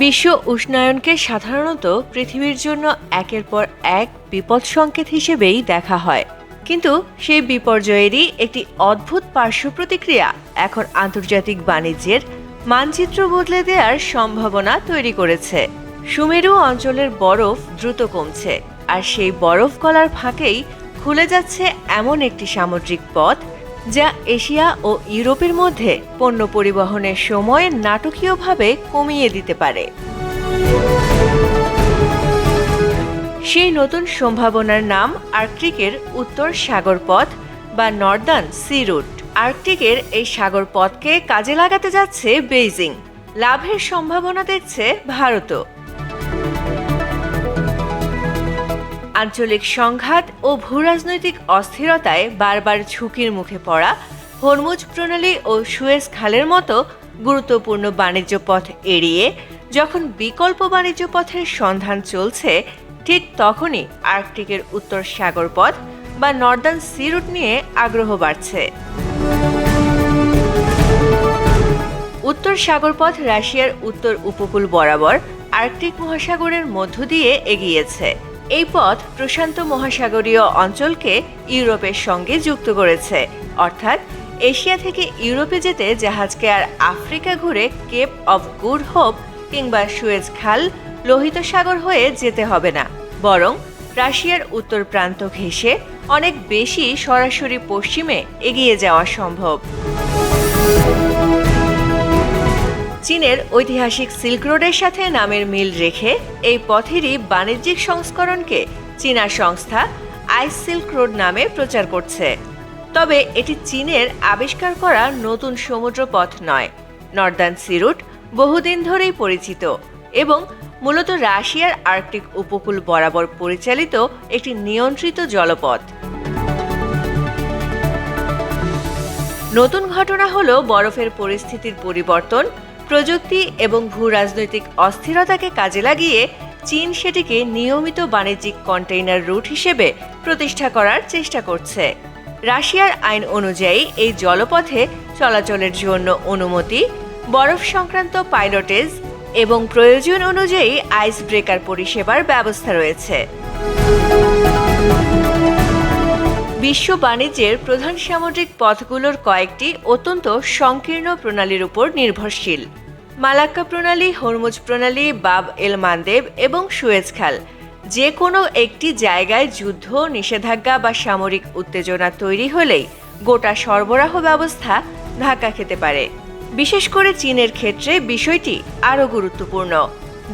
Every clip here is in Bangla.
বিশ্ব উষ্ণায়নকে সাধারণত পৃথিবীর জন্য একের পর এক বিপদ সংকেত হিসেবেই দেখা হয়, কিন্তু সেই বিপর্যয়েরই একটি অদ্ভুত পার্শ্ব প্রতিক্রিয়া এখন আন্তর্জাতিক বাণিজ্যের মানচিত্র বদলে দেওয়ার সম্ভাবনা তৈরি করেছে। সুমেরু অঞ্চলের বরফ দ্রুত কমছে, আর সেই বরফ গলার ফাঁকেই খুলে যাচ্ছে এমন একটি সামুদ্রিক পথ যা এশিয়া ও ইউরোপের মধ্যে পণ্য পরিবহনের সময় নাটকীয়ভাবে কমিয়ে দিতে পারে। সেই নতুন সম্ভাবনার নাম আর্কটিকের উত্তর সাগর পথ বা নর্দার্ন সি রুট। আর্কটিকের এই সাগর পথকে কাজে লাগাতে যাচ্ছে বেইজিং। লাভের সম্ভাবনা দেখছে ভারতও। আঞ্চলিক সংঘাত ও ভূরাজনৈতিক অস্থিরতায় বারবার ঝুঁকির মুখে পড়া হরমুজ প্রণালী ও সুয়েজ খালের মতো গুরুত্বপূর্ণ বাণিজ্য পথ এড়িয়ে যখন বিকল্প বাণিজ্য পথের সন্ধান চলছে, ঠিক তখনই আর্কটিকের উত্তর সাগর পথ বা নর্দার্ন সি রুট নিয়ে আগ্রহ বাড়ছে। উত্তর সাগর পথ রাশিয়ার উত্তর উপকূল বরাবর আর্কটিক মহাসাগরের মধ্য দিয়ে এগিয়েছে। এই পথ প্রশান্ত মহাসাগরীয় অঞ্চলকে ইউরোপের সঙ্গে যুক্ত করেছে, অর্থাৎ এশিয়া থেকে ইউরোপে যেতে জাহাজকে আর আফ্রিকা ঘুরে কেপ অফ গুড হোপ কিংবা সুয়েজ খাল লোহিত সাগর হয়ে যেতে হবে না, বরং রাশিয়ার উত্তর প্রান্ত ঘেঁষে অনেক বেশি সরাসরি পশ্চিমে এগিয়ে যাওয়া সম্ভব। চীনের ঐতিহাসিক সিল্ক রোডের সাথে নামের মিল রেখে এই পথেরই বাণিজ্যিক সংস্করণকে চীনা সংস্থা আইস সিল্ক রোড নামে প্রচার করছে। তবে এটি চীনের আবিষ্কার করা নতুন সমুদ্র পথ নয়। নর্দার্ন সি রুট বহুদিন ধরেই পরিচিত এবং মূলত রাশিয়ার আর্কটিক উপকূল বরাবর পরিচালিত একটি নিয়ন্ত্রিত জলপথ। নতুন ঘটনা হলো বরফের পরিস্থিতির পরিবর্তন, প্রযুক্তি এবং ভূরাজনৈতিক অস্থিরতাকে কাজে লাগিয়ে চীন সেটিকে নিয়মিত বাণিজ্যিক কন্টেইনার রুট হিসেবে প্রতিষ্ঠা করার চেষ্টা করছে। রাশিয়ার আইন অনুযায়ী এই জলপথে চলাচলের জন্য অনুমতি, বরফ সংক্রান্ত পাইলটেজ এবং প্রয়োজন অনুযায়ী আইস ব্রেকার পরিষেবার ব্যবস্থা রয়েছে। বিশ্ব বাণিজ্যের প্রধান সামুদ্রিক পথগুলোর কয়েকটি অত্যন্ত সংকীর্ণ প্রণালীর উপর নির্ভরশীল। মালাক্কা প্রণালী, হরমুজ প্রণালী, বাব এল মান্দেব এবং সুয়েজ খাল। যে কোনো একটি জায়গায় যুদ্ধ, নিষেধাজ্ঞা বা সামরিক উত্তেজনা তৈরি হলেই গোটা সরবরাহ ব্যবস্থা ধাক্কা খেতে পারে। বিশেষ করে চীনের ক্ষেত্রে বিষয়টি আরও গুরুত্বপূর্ণ।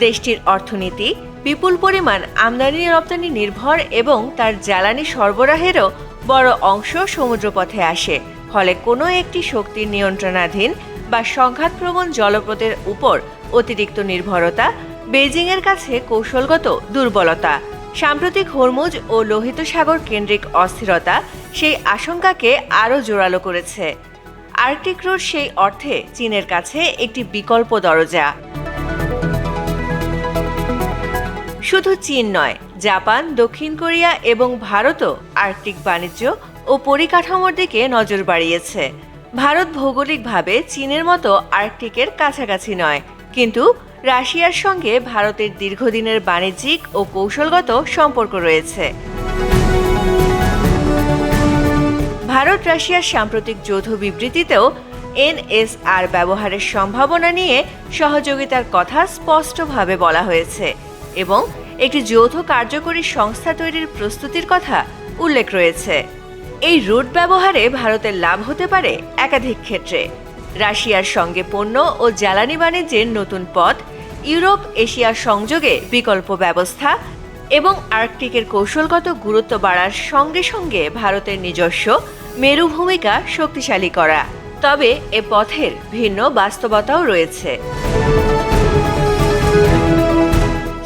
দেশটির অর্থনীতি বিপুল পরিমাণ আমদানি রপ্তানি নির্ভর এবং তার জ্বালানি সরবরাহেরও বড় অংশ সমুদ্রপথে আসে। ফলে কোনো একটি শক্তির নিয়ন্ত্রণাধীন বা সংঘাতপ্রবণ জলপথের উপর অতিরিক্ত নির্ভরতা বেইজিংয়ের কাছে কৌশলগত দুর্বলতা। সাম্প্রতিক হরমুজ ও লোহিত সাগর কেন্দ্রিক অস্থিরতা সেই আশঙ্কাকে আরও জোরালো করেছে। আর্কটিক রুট সেই অর্থে চীনের কাছে একটি বিকল্প দরজা। শুধু চীন নয়, জাপান, দক্ষিণ কোরিয়া এবং ভারতও আর্কটিক বাণিজ্য ও পরিকাঠামোর দিকে নজর বাড়িয়েছে। ভারত ভৌগোলিকভাবে চীনের মতো আর্কটিকের কাছাকাছি নয়, কিন্তু রাশিয়ার সঙ্গে ভারতের দীর্ঘদিনের বাণিজ্যিক ও কৌশলগত সম্পর্ক রয়েছে। ভারত রাশিয়ার সাম্প্রতিক যৌথ বিবৃতিতেও এনএসআর ব্যবহারের সম্ভাবনা নিয়ে সহযোগিতার কথা স্পষ্টভাবে বলা হয়েছে এবং একটি যৌথ কার্যকরী সংস্থা তৈরির প্রস্তুতির কথা উল্লেখ রয়েছে। এই রুট ব্যবহারে ভারতের লাভ হতে পারে একাধিক ক্ষেত্রে। রাশিয়ার সঙ্গে পণ্য ও জ্বালানি বাণিজ্যের নতুন পথ, ইউরোপ এশিয়া সংযোগে বিকল্প ব্যবস্থা এবং আর্কটিকের কৌশলগত গুরুত্ব বাড়ার সঙ্গে সঙ্গে ভারতের নিজস্ব মেরু ভূমিকা শক্তিশালী করা। তবে এ পথের ভিন্ন বাস্তবতাও রয়েছে।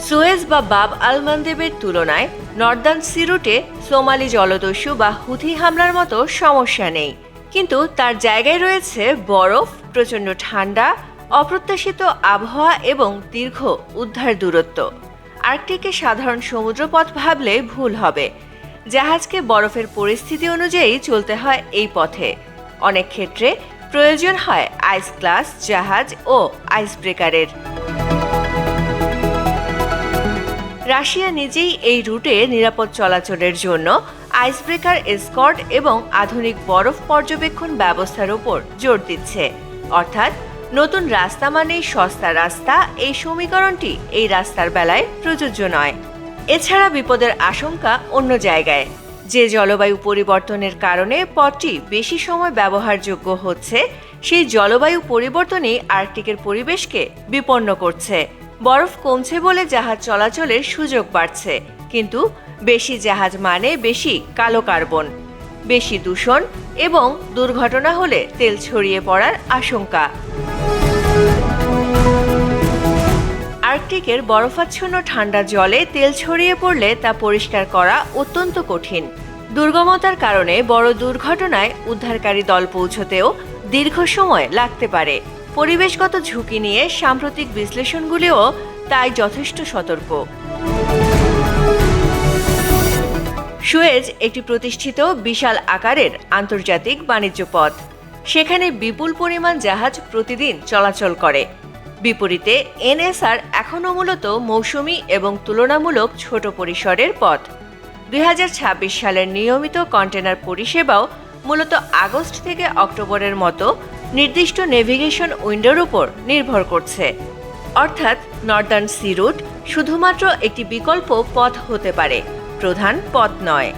সুয়েজ বা বাব আল মান্দেবের তুলনায় নর্দার্ন সি রুটে সোমালি জলদস্যু বা হুথি হামলার মতো সমস্যা নেই, কিন্তু তার জায়গায় রয়েছে বরফ, প্রচণ্ড ঠান্ডা, অপ্রত্যাশিত আবহাওয়া এবং দীর্ঘ উদ্ধার দূরত্ব। আর্কটিকে সাধারণ সমুদ্রপথ ভাবলে ভুল হবে। জাহাজকে বরফের পরিস্থিতি অনুযায়ী চলতে হয় এই পথে। অনেক ক্ষেত্রে প্রয়োজন হয় আইস ক্লাস জাহাজ ও আইস ব্রেকারের। রাশিয়া নিজেই এই রুটে নিরাপদ চলাচলের জন্য আইসব্রেকার এসকর্ট এবং আধুনিক বরফ পর্যবেক্ষণ ব্যবস্থার উপর জোর দিচ্ছে। অর্থাৎ নতুন রাস্তা মানেই সস্তা রাস্তা, এই সমীকরণটি এই রাস্তার বেলায় প্রযোজ্য নয়। এছাড়া বিপদের আশঙ্কা অন্য জায়গায়। যে জলবায়ু পরিবর্তনের কারণে পথটি বেশি সময় ব্যবহারযোগ্য হচ্ছে, সেই জলবায়ু পরিবর্তনই আর্কটিকের পরিবেশকে বিপন্ন করছে। বরফ কমছে বলে জাহাজ চলাচলের সুযোগ বাড়ছে, কিন্তু বেশি জাহাজ মানে বেশি কালো কার্বন, বেশি দূষণ এবং দুর্ঘটনা হলে তেল ছড়িয়ে পড়ার আশঙ্কা। আর্কটিকের বরফাচ্ছন্ন ঠান্ডা জলে তেল ছড়িয়ে পড়লে তা পরিষ্কার করা অত্যন্ত কঠিন। দুর্গমতার কারণে বড় দুর্ঘটনায় উদ্ধারকারী দল পৌঁছতেও দীর্ঘ সময় লাগতে পারে। পরিবেশগত ঝুঁকি নিয়ে সাম্প্রতিক বিশ্লেষণগুলিও তাই যথেষ্ট সতর্ক। সুয়েজ একটি প্রতিষ্ঠিত বিশাল আকারের আন্তর্জাতিক বাণিজ্য পথ। সেখানে বিপুল পরিমাণ জাহাজ প্রতিদিন চলাচল করে। বিপরীতে এনএসআর এখনও মূলত মৌসুমি এবং তুলনামূলক ছোট পরিসরের পথ। 2026 সালের নিয়মিত কন্টেনার পরিষেবাও মূলত আগস্ট থেকে অক্টোবরের মতো নির্দিষ্ট নেভিগেশন উইন্ডোর উপর নির্ভর করছে। অর্থাৎ নর্দার্ন সি রুট শুধুমাত্র একটি বিকল্প পথ হতে পারে, প্রধান পথ নয়।